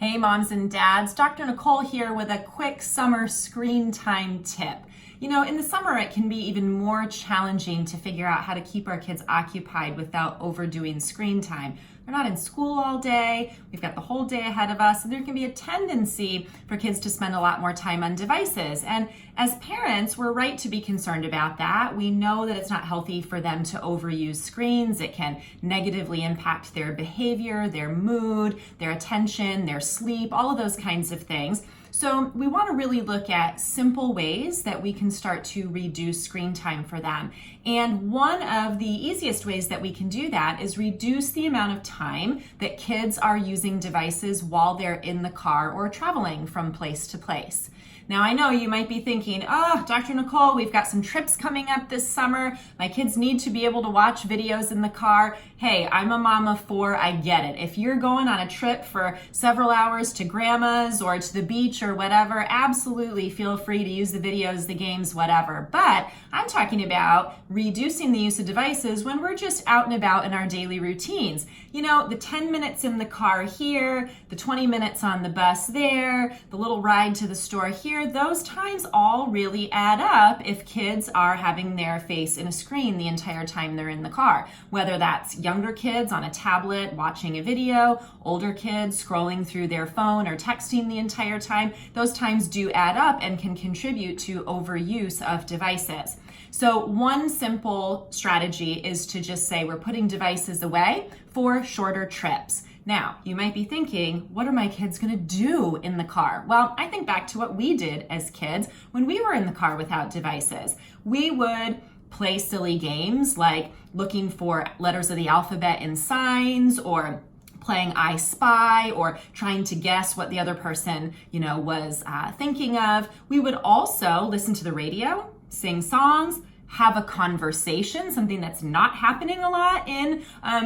Hey moms and dads, Dr. Nicole here with a quick summer screen time tip. You know, in the summer it can be even more challenging to figure out how to keep our kids occupied without overdoing screen time. They're not in school all day, we've got the whole day ahead of us, and there can be a tendency for kids to spend a lot more time on devices. And as parents, we're right to be concerned about that. We know that it's not healthy for them to overuse screens. It can negatively impact their behavior, their mood, their attention, their sleep, all of those kinds of things. So we want to really look at simple ways that we can start to reduce screen time for them. And one of the easiest ways that we can do that is reduce the amount of time that kids are using devices while they're in the car or traveling from place to place. Now, I know you might be thinking, oh, Dr. Nicole, we've got some trips coming up this summer. My kids need to be able to watch videos in the car. Hey, I'm a mom of four. I get it. If you're going on a trip for several hours to grandma's or to the beach or whatever, absolutely feel free to use the videos, the games, whatever. But I'm talking about reducing the use of devices when we're just out and about in our daily routines. You know, the 10 minutes in the car here, the 20 minutes on the bus there, the little ride to the store here, those times all really add up if kids are having their face in a screen the entire time they're in the car. Whether that's younger kids on a tablet watching a video, older kids scrolling through their phone or texting the entire time, those times do add up and can contribute to overuse of devices. So one simple strategy is to just say we're putting devices away for shorter trips. Now, you might be thinking, what are my kids going to do in the car? Well, I think back to what we did as kids when we were in the car without devices. We would play silly games like looking for letters of the alphabet in signs, or playing I Spy, or trying to guess what the other person, was thinking of. We would also listen to the radio, sing songs, have a conversation, something that's not happening a lot in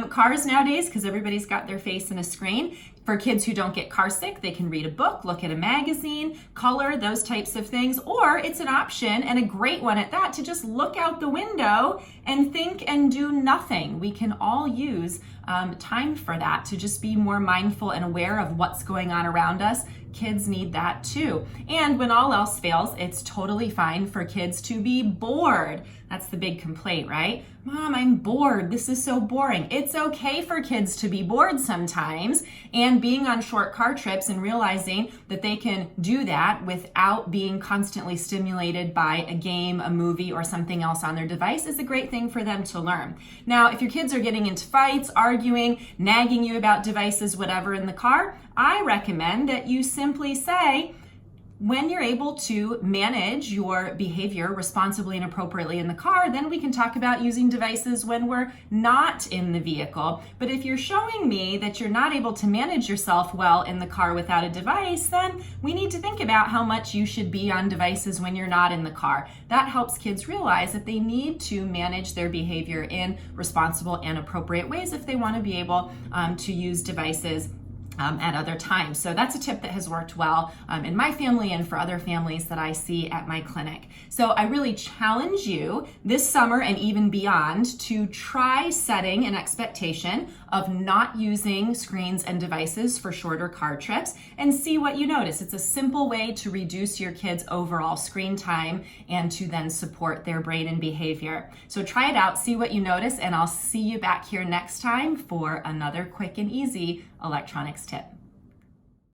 cars nowadays because everybody's got their face in a screen. For kids who don't get car sick, they can read a book, look at a magazine, color, those types of things. Or it's an option, and a great one at that, to just look out the window and think and do nothing. We can all use time for that, to just be more mindful and aware of what's going on around us. Kids need that too. And when all else fails, it's totally fine for kids to be bored. That's the big complaint, right? Mom, I'm bored. This is so boring. It's okay for kids to be bored sometimes, and being on short car trips and realizing that they can do that without being constantly stimulated by a game, a movie, or something else on their device is a great thing for them to learn. Now, if your kids are getting into fights, arguing, nagging you about devices, whatever in the car, I recommend that you simply say, when you're able to manage your behavior responsibly and appropriately in the car, then we can talk about using devices when we're not in the vehicle. But if you're showing me that you're not able to manage yourself well in the car without a device, then we need to think about how much you should be on devices when you're not in the car. That helps kids realize that they need to manage their behavior in responsible and appropriate ways if they want to be able to use devices at other times. So that's a tip that has worked well in my family and for other families that I see at my clinic. So I really challenge you this summer and even beyond to try setting an expectation of not using screens and devices for shorter car trips and see what you notice. It's a simple way to reduce your kids' overall screen time and to then support their brain and behavior. So try it out, see what you notice, and I'll see you back here next time for another quick and easy electronics tip.